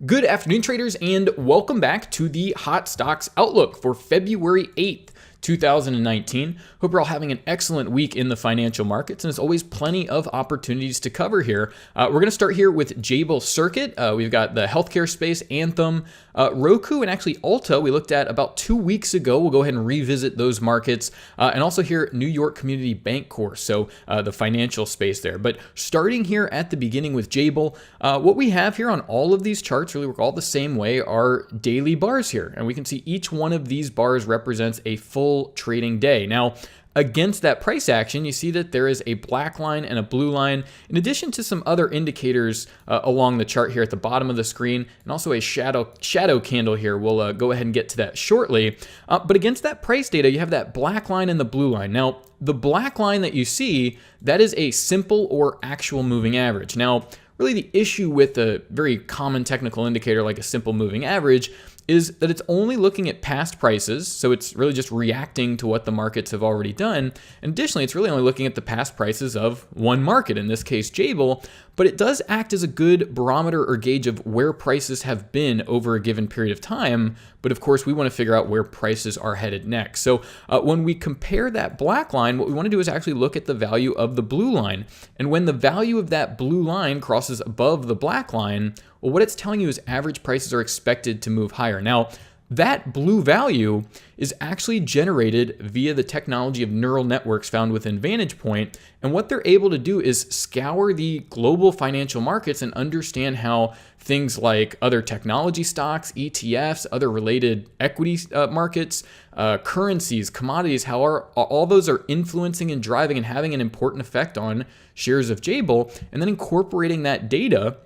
Good afternoon, traders, and welcome back to the Hot Stocks Outlook for February 8th. 2019. Hope you're all having an excellent week in the financial markets, and as always, plenty of opportunities to cover here. We're going to start here with Jabil Circuit. We've got the healthcare space, Anthem, Roku, and actually Ulta we looked at about 2 weeks ago. We'll go ahead and revisit those markets, and also here New York Community Bancorp, so the financial space there. But starting here at the beginning with Jabil, what we have here on all of these charts really work all the same way are daily bars here, and we can see each one of these bars represents a full trading day. Now, against that price action, you see that there is a black line and a blue line, in addition to some other indicators along the chart here at the bottom of the screen, and also a shadow candle here. We'll go ahead and get to that shortly. But against that price data, you have that black line and the blue line. Now, the black line that you see, that is a simple or actual moving average. Now, really the issue with a very common technical indicator like a simple moving average is that it's only looking at past prices, so it's really just reacting to what the markets have already done. And additionally, it's really only looking at the past prices of one market, in this case Jabil, but it does act as a good barometer or gauge of where prices have been over a given period of time. But of course, we want to figure out where prices are headed next. So when we compare that black line, what we want to do is actually look at the value of the blue line. And when the value of that blue line crosses above the black line, well, what it's telling you is average prices are expected to move higher. Now, that blue value is actually generated via the technology of neural networks found within VantagePoint. And what they're able to do is scour the global financial markets and understand how things like other technology stocks, ETFs, other related equity markets, currencies, commodities, how all those are influencing and driving and having an important effect on shares of Jabil, and then incorporating that data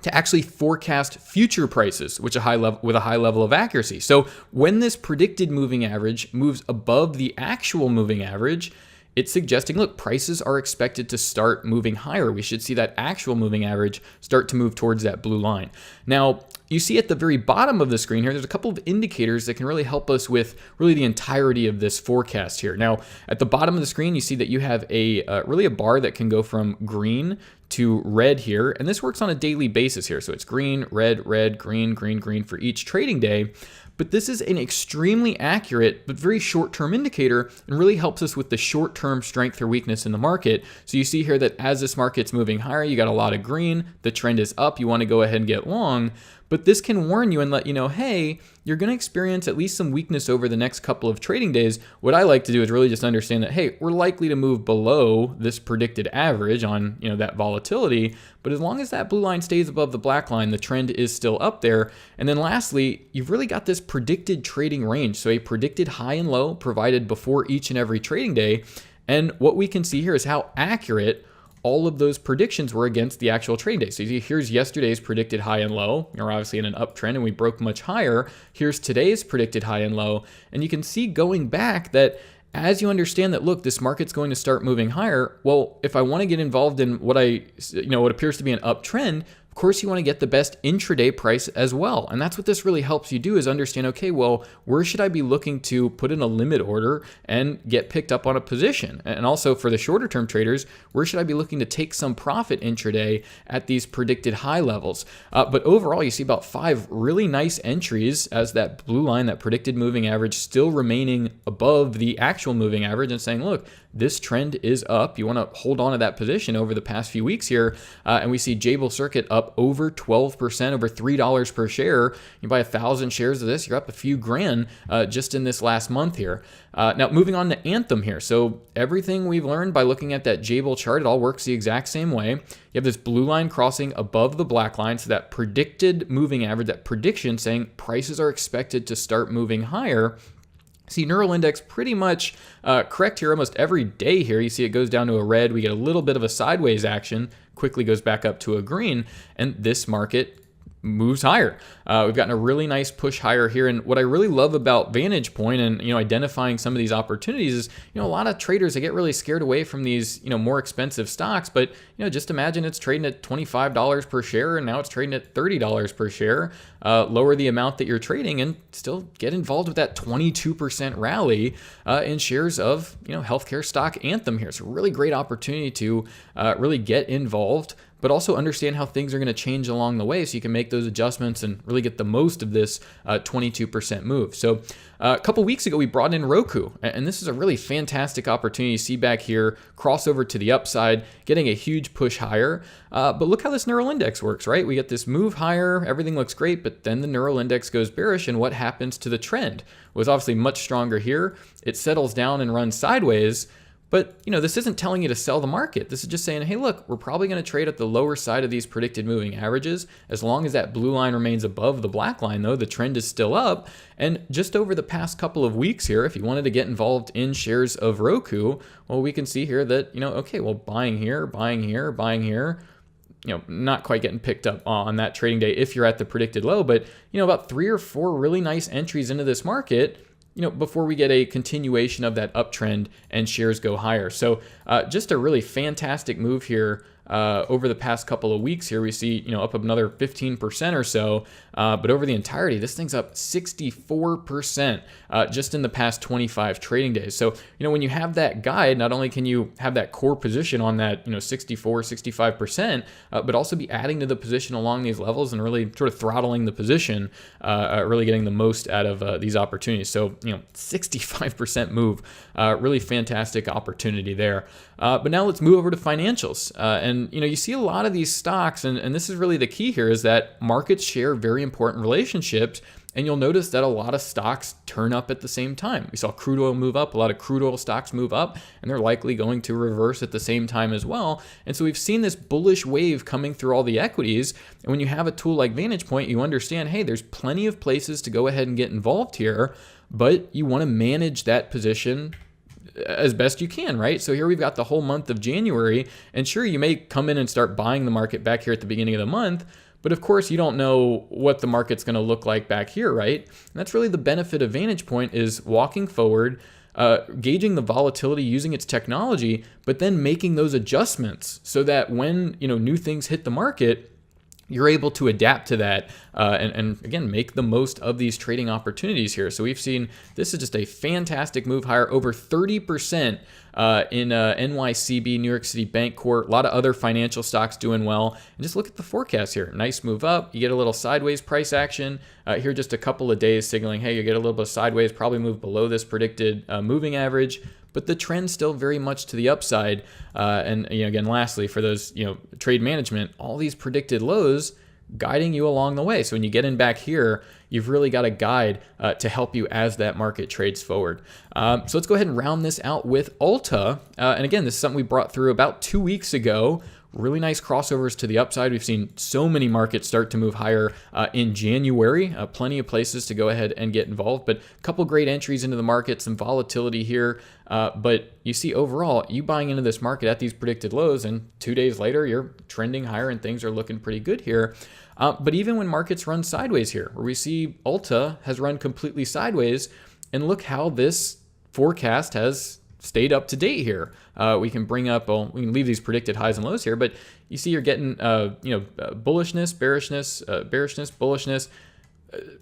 to actually forecast future prices, with a high level of accuracy. So when this predicted moving average moves above the actual moving average, it's suggesting, look, prices are expected to start moving higher. We should see that actual moving average start to move towards that blue line. Now, you see at the very bottom of the screen here, there's a couple of indicators that can really help us with really the entirety of this forecast here. Now, at the bottom of the screen, you see that you have really a bar that can go from green to red here, and this works on a daily basis here. So it's green, red, green, green, green for each trading day. But this is an extremely accurate but very short-term indicator and really helps us with the short-term strength or weakness in the market. So you see here that as this market's moving higher, you got a lot of green, the trend is up, you want to go ahead and get long. But this can warn you and let you know, hey, you're going to experience at least some weakness over the next couple of trading days. What I like to do is really just understand that, hey, we're likely to move below this predicted average on that volatility. But as long as that blue line stays above the black line, the trend is still up there. And then lastly, you've really got this predicted trading range. So a predicted high and low provided before each and every trading day. And what we can see here is how accurate all of those predictions were against the actual trade day. So here's yesterday's predicted high and low. We're obviously in an uptrend and we broke much higher. Here's today's predicted high and low. And you can see going back that as you understand that, look, this market's going to start moving higher. Well, if I want to get involved in what appears to be an uptrend, of course, you want to get the best intraday price as well. And that's what this really helps you do, is understand, okay, well, where should I be looking to put in a limit order and get picked up on a position? And also for the shorter term traders, where should I be looking to take some profit intraday at these predicted high levels? But overall, you see about 5 really nice entries as that blue line, that predicted moving average, still remaining above the actual moving average and saying, look, this trend is up. You want to hold on to that position over the past few weeks here. And we see Jabil Circuit up over 12%, over $3 per share. You buy 1,000 shares of this, you're up a few grand just in this last month here. Now, moving on to Anthem here. So everything we've learned by looking at that Jabil chart, it all works the exact same way. You have this blue line crossing above the black line, so that predicted moving average, that prediction saying prices are expected to start moving higher. See neural index pretty much correct here almost every day here. You see it goes down to a red. We get a little bit of a sideways action, quickly goes back up to a green, and this market moves higher. We've gotten a really nice push higher here. And what I really love about VantagePoint and identifying some of these opportunities is a lot of traders, they get really scared away from these more expensive stocks. But just imagine it's trading at $25 per share and now it's trading at $30 per share. Lower the amount that you're trading and still get involved with that 22% rally in shares of healthcare stock Anthem here. It's a really great opportunity to really get involved but also understand how things are going to change along the way so you can make those adjustments and really get the most of this 22% move. So a couple weeks ago, we brought in Roku, and this is a really fantastic opportunity. You see back here, crossover to the upside, getting a huge push higher. But look how this neural index works, right? We get this move higher, everything looks great, but then the neural index goes bearish, and what happens to the trend? It was obviously much stronger here. It settles down and runs sideways. But this isn't telling you to sell the market. This is just saying, hey, look, we're probably going to trade at the lower side of these predicted moving averages. As long as that blue line remains above the black line, though, the trend is still up. And just over the past couple of weeks here, if you wanted to get involved in shares of Roku, well, we can see here that, okay, well, buying here, buying here, buying here, not quite getting picked up on that trading day if you're at the predicted low, but, about 3 or 4 really nice entries into this market, before we get a continuation of that uptrend and shares go higher. So just a really fantastic move here over the past couple of weeks here. We see, up another 15% or so, but over the entirety, this thing's up 64% just in the past 25 trading days. So, when you have that guide, not only can you have that core position on that, 64, 65%, but also be adding to the position along these levels and really sort of throttling the position, really getting the most out of these opportunities. So, 65% move, really fantastic opportunity there. But now let's move over to financials. And you see a lot of these stocks, and this is really the key here, is that markets share very important relationships. And you'll notice that a lot of stocks turn up at the same time. We saw crude oil move up, a lot of crude oil stocks move up, and they're likely going to reverse at the same time as well. And so we've seen this bullish wave coming through all the equities. And when you have a tool like VantagePoint, you understand, hey, there's plenty of places to go ahead and get involved here, but you want to manage that position as best you can, right? So here we've got the whole month of January, and sure, you may come in and start buying the market back here at the beginning of the month, but of course, you don't know what the market's going to look like back here, right? And that's really the benefit of VantagePoint, is walking forward, gauging the volatility using its technology, but then making those adjustments so that when new things hit the market, you're able to adapt to that and again, make the most of these trading opportunities here. So we've seen this is just a fantastic move higher, over 30% in NYCB, New York City Bancorp, a lot of other financial stocks doing well. And just look at the forecast here. Nice move up. You get a little sideways price action here, just a couple of days signaling, hey, you get a little bit of sideways, probably move below this predicted moving average. But the trend's still very much to the upside. And again, lastly, for those trade management, all these predicted lows guiding you along the way. So when you get in back here, you've really got a guide to help you as that market trades forward. So let's go ahead and round this out with Ulta. And again, this is something we brought through about 2 weeks ago. Really nice crossovers to the upside. We've seen so many markets start to move higher in January. Plenty of places to go ahead and get involved, but a couple great entries into the market, some volatility here. But you see overall, you buying into this market at these predicted lows, and 2 days later, you're trending higher and things are looking pretty good here. But even when markets run sideways here, where we see Ulta has run completely sideways, and look how this forecast has stayed up to date here. We can bring up, we can leave these predicted highs and lows here, but you see you're getting, bullishness, bearishness, bullishness,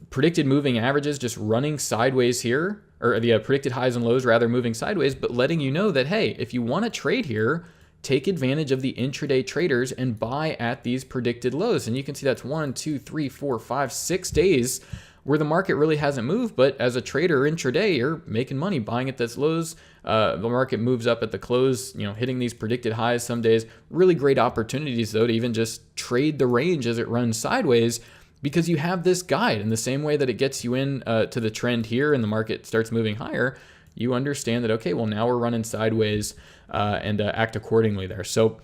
predicted moving averages just running sideways here, or the predicted highs and lows rather moving sideways, but letting you know that, hey, if you want to trade here, take advantage of the intraday traders and buy at these predicted lows. And you can see that's 1, 2, 3, 4, 5, 6 days where the market really hasn't moved, but as a trader intraday, you're making money buying at those lows. The market moves up at the close, hitting these predicted highs some days. Really great opportunities, though, to even just trade the range as it runs sideways, because you have this guide. In the same way that it gets you in to the trend here and the market starts moving higher, you understand that, okay, well, now we're running sideways and act accordingly there. So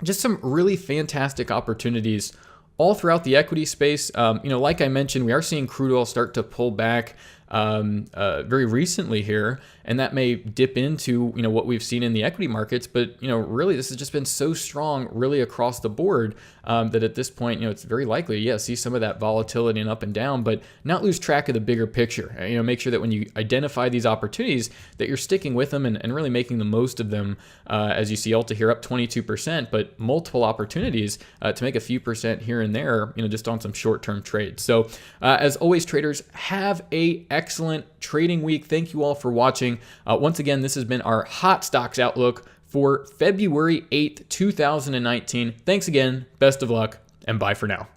just some really fantastic opportunities all throughout the equity space. Like I mentioned, we are seeing crude oil start to pull back very recently here, and that may dip into what we've seen in the equity markets. But really, this has just been so strong, really across the board, that at this point, it's very likely, see some of that volatility and up and down, but not lose track of the bigger picture. Make sure that when you identify these opportunities, that you're sticking with them and really making the most of them. As you see, Ulta here up 22%, but multiple opportunities to make a few percent here and there, just on some short-term trades. So as always, traders, have a excellent trading week. Thank you all for watching. Once again, this has been our hot stocks outlook for February 8th, 2019. Thanks again, best of luck, and bye for now.